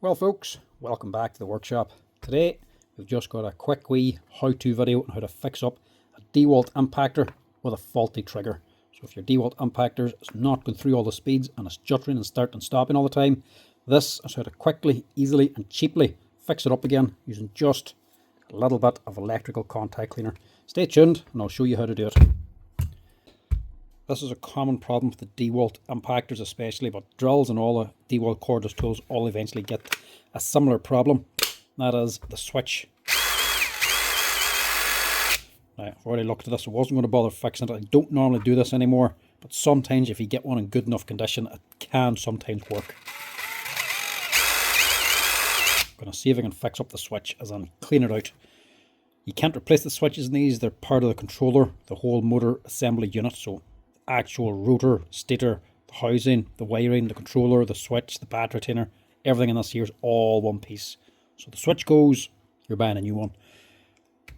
Well folks, welcome back to the workshop. Today we've just got a quick wee how-to video on how to fix up a Dewalt impactor with a faulty trigger. So if your Dewalt impactor is not going through all the speeds and it's juttering and starting and stopping all the time, this is how to quickly, easily and cheaply fix it up again using just a little bit of electrical contact cleaner. Stay tuned and I'll show you how to do it. This is a common problem with the Dewalt impactors especially, but drills and all the Dewalt cordless tools all eventually get a similar problem. That is the switch. Now, I've already looked at this. I wasn't going to bother fixing it. I don't normally do this anymore, but sometimes if you get one in good enough condition, it can sometimes work. I'm going to see if I can fix up the switch as in clean it out. You can't replace the switches in these. They're part of the controller, the whole motor assembly unit. So actual rotor, stator, the housing, the wiring, the controller, the switch, the battery retainer, everything in this here is all one piece. So the switch goes, you're buying a new one.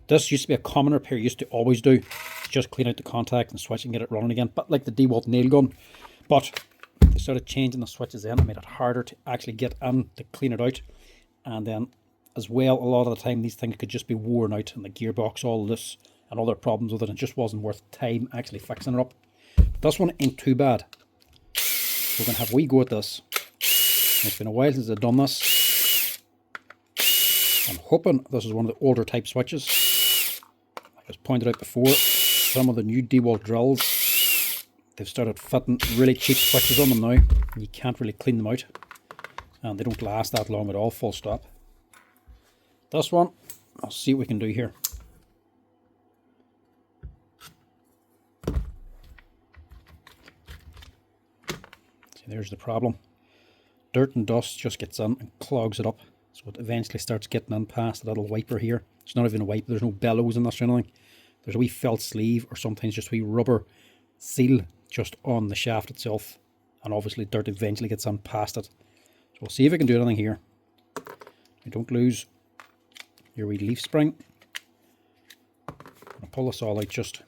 This used to be a common repair, used to always do. Just clean out the contact and switch and get it running again, but like the Dewalt nail gun. But they started changing the switches in, it made it harder to actually get in to clean it out. And then as well, a lot of the time these things could just be worn out and the gearbox all loose and other problems with it. It just wasn't worth time actually fixing it up. This one ain't too bad. We're going to have a wee go at this. It's been a while since I've done this. I'm hoping this is one of the older type switches. Like I pointed out before, some of the new Dewalt drills, they've started fitting really cheap switches on them now. And you can't really clean them out. And they don't last that long at all, full stop. This one, I'll see what we can do here. There's the problem. Dirt and dust just gets in and clogs it up. So it eventually starts getting in past the little wiper here. It's not even a wiper, there's no bellows in this or anything. There's a wee felt sleeve or sometimes just a wee rubber seal just on the shaft itself. And obviously dirt eventually gets in past it. So we'll see if I can do anything here. You don't lose your wee leaf spring. I'll pull this all out just.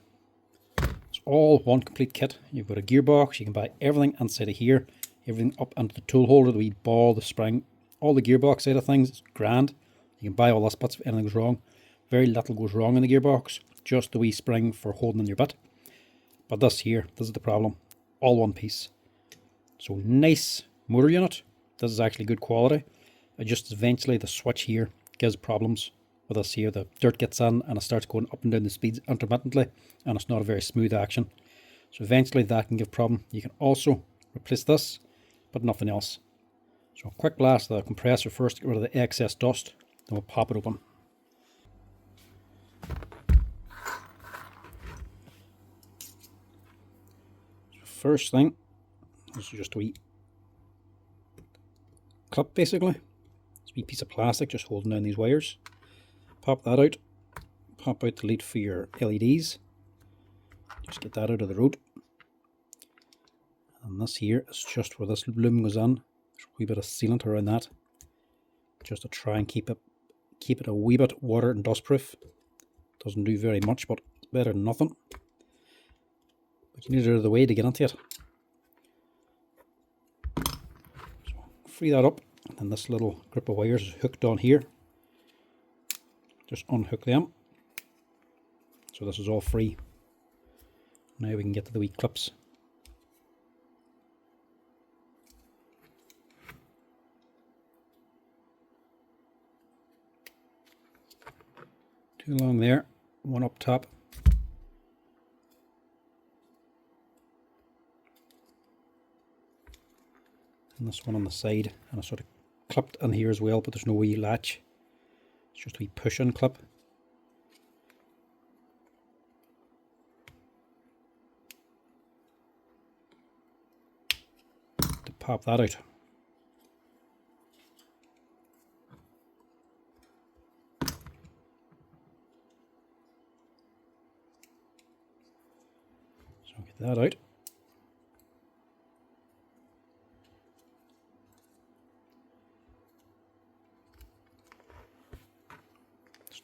It's all one complete kit. You've got a gearbox, you can buy everything inside of here, everything up into the tool holder, the wee ball, the spring, all the gearbox side of things, it's grand. You can buy all this bits if anything goes wrong. Very little goes wrong in the gearbox, just the wee spring for holding in your bit. But this here, this is the problem, all one piece. So nice motor unit, this is actually good quality. It just eventually the switch here gives problems. With this here, the dirt gets in and it starts going up and down the speeds intermittently and it's not a very smooth action. So eventually that can give problem. You can also replace this, but nothing else. So a quick blast of the compressor first to get rid of the excess dust, then we'll pop it open. So first thing, this is just a wee clip basically. It's a wee piece of plastic just holding down these wires. Pop that out, pop out the lead for your LEDs, just get that out of the road. And this here is just where this loom goes in. There's a wee bit of sealant around that, just to try and keep it a wee bit water and dust proof. Doesn't do very much, but it's better than nothing. But you need it out of the way to get into it. So free that up, and this little grip of wires is hooked on here. Just unhook them. So this is all free. Now we can get to the wee clips. Two along there, one up top. And this one on the side, and it's sort of clipped in here as well, but there's no wee latch. It's just a wee push-in clip. To pop that out. So get that out.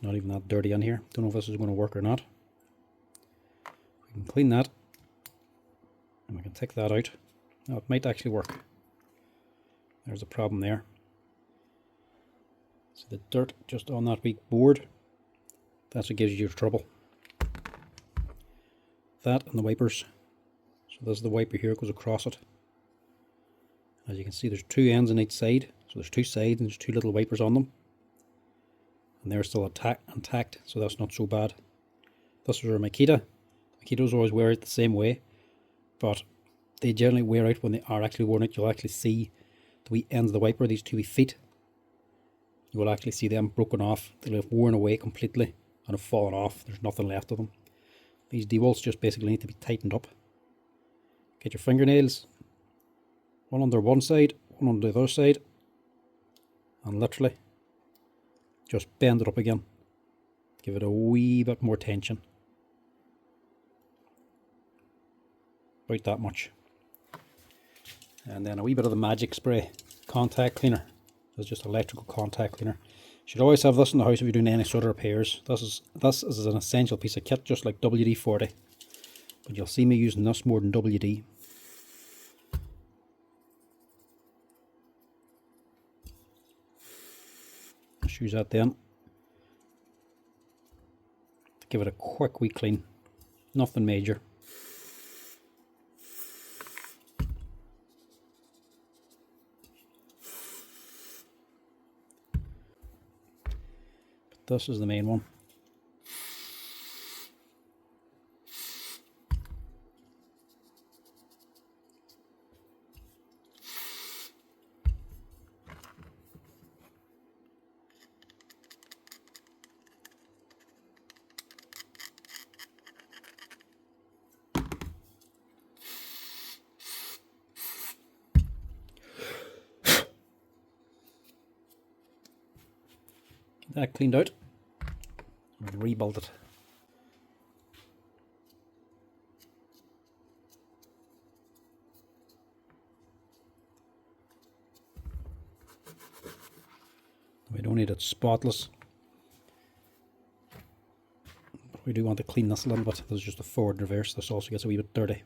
Not even that dirty in here. Don't know if this is going to work or not. We can clean that and we can take that out. Now it might actually work. There's a problem there. So the dirt just on that weak board, that's what gives you your trouble. That and the wipers. So there's the wiper here, it goes across it. As you can see, there's two ends on each side. So there's two sides and there's two little wipers on them. And they're still intact, so that's not so bad. This was our Makita. Makitas always wear it the same way, but they generally wear out when they are actually worn out. You'll actually see the wee ends of the wiper, these two wee feet. You will actually see them broken off. They'll have worn away completely and have fallen off. There's nothing left of them. These Dewalts just basically need to be tightened up. Get your fingernails, one under one side, one on the other side, and literally just bend it up again. Give it a wee bit more tension. About that much. And then a wee bit of the Magic Spray contact cleaner. It's just electrical contact cleaner. You should always have this in the house if you're doing any sort of repairs. This is an essential piece of kit, just like WD-40. But you'll see me using this more than WD. Just use that then to give it a quick wee clean. Nothing major. But this is the main one. That cleaned out and rebuild it. We don't need it spotless, but we do want to clean this a little bit. This is just a forward and reverse. This also gets a wee bit dirty.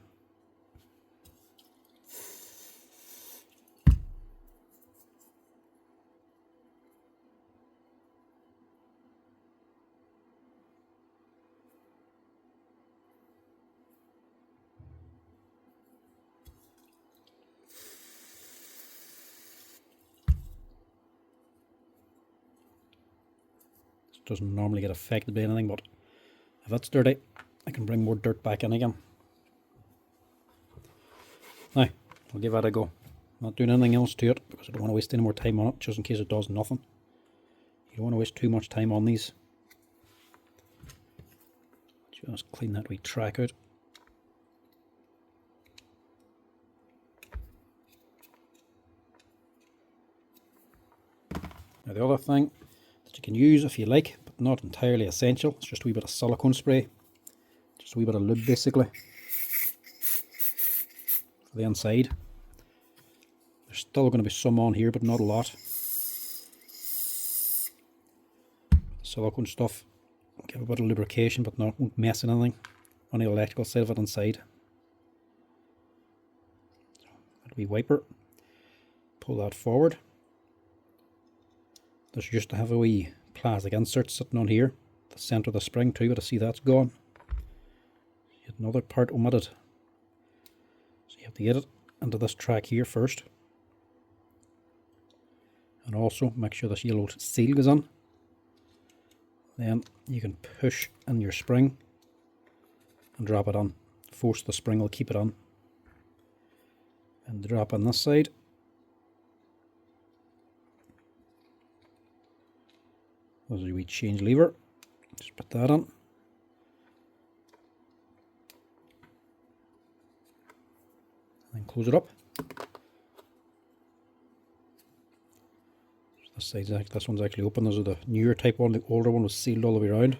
Doesn't normally get affected by anything, but if it's dirty, I can bring more dirt back in again. Now, I'll give that a go. Not doing anything else to it because I don't want to waste any more time on it, just in case it does nothing. You don't want to waste too much time on these. Just clean that wee track out. Now the other thing that you can use if you like, but not entirely essential, it's just a wee bit of silicone spray. Just a wee bit of lube basically. For the inside. There's still going to be some on here, but not a lot. Silicone stuff. Give a bit of lubrication, but won't mess anything on the electrical side of it inside. That wee wiper. Pull that forward. This used to have a wee plastic insert sitting on here, the centre of the spring too, but I see that's gone. Yet another part omitted. So you have to get it into this track here first. And also make sure this yellow seal goes on. Then you can push in your spring and drop it on. Force the spring will keep it on. And drop on this side. There's a wee change lever. Just put that on. And close it up. This one's actually open. This is the newer type one. The older one was sealed all the way around.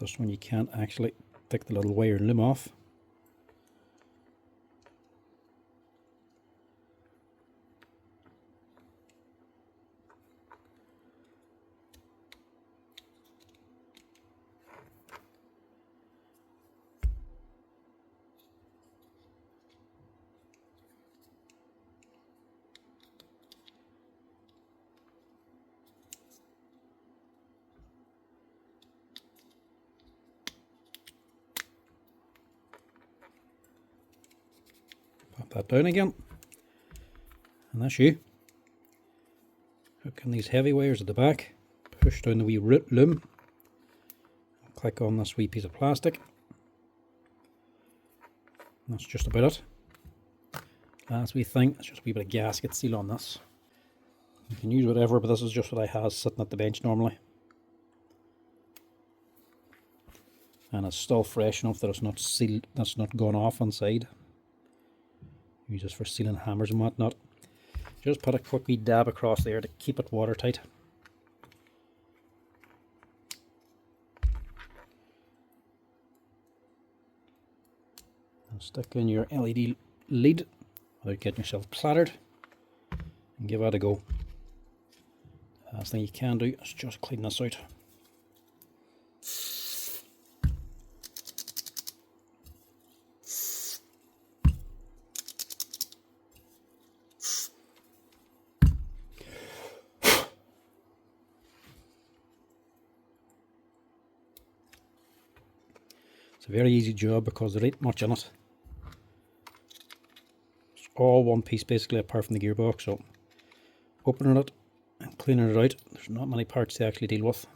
This one you can't actually take the little wire and limb off. that down again. And that's you. Hook in these heavy wires at the back. Push down the wee loom. Click on this wee piece of plastic. And that's just about it. Last wee thing, it's just a wee bit of gasket seal on this. You can use whatever, but this is just what I have sitting at the bench normally. And it's still fresh enough that it's not sealed, that's not gone off inside. Use this for sealing hammers and whatnot. Just put a quick wee dab across there to keep it watertight. And stick in your LED lead without getting yourself clattered, and give that a go. The last thing you can do is just clean this out. It's a very easy job because there ain't much in it. It's all one piece basically apart from the gearbox, so opening it and cleaning it out, there's not many parts to actually deal with.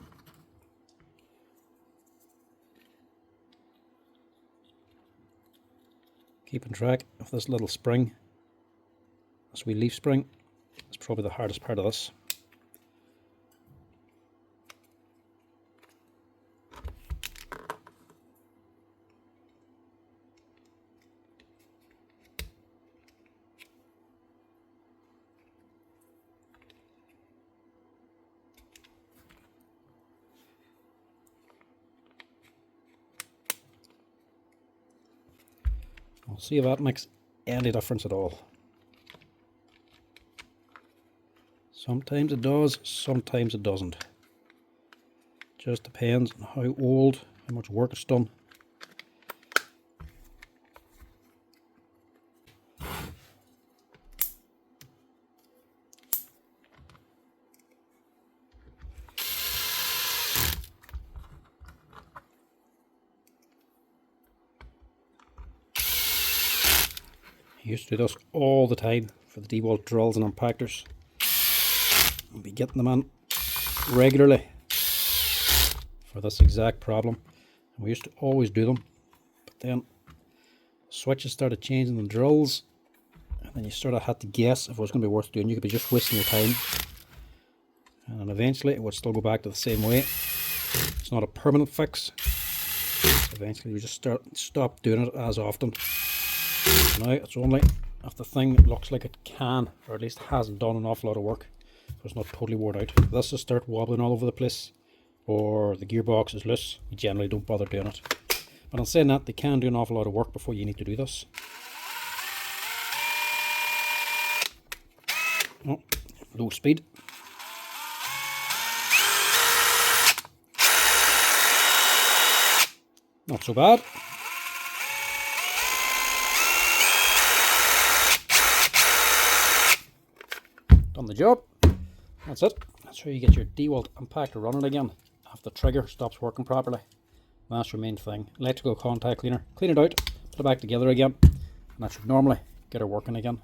Keeping track of this little spring, this wee leaf spring, is probably the hardest part of this. We'll see if that makes any difference at all. Sometimes it does, sometimes it doesn't. Just depends on how old, how much work it's done. I used to do this all the time for the Dewalt drills and impactors. I'll be getting them in regularly for this exact problem. And we used to always do them, but then switches started changing the drills, and then you sort of had to guess if it was going to be worth doing. You could be just wasting your time, and then eventually it would still go back to the same way. It's not a permanent fix. Eventually we just stop doing it as often. Now it's only if the thing looks like it can, or at least hasn't done an awful lot of work, so it's not totally worn out. If this will start wobbling all over the place, or the gearbox is loose, we generally don't bother doing it. But in saying that, they can do an awful lot of work before you need to do this. Oh, low speed. Not so bad. Done the job. That's it. That's how you get your Dewalt impactor running again if the trigger stops working properly. That's your main thing. Electrical contact cleaner. Clean it out, put it back together again, and that should normally get her working again.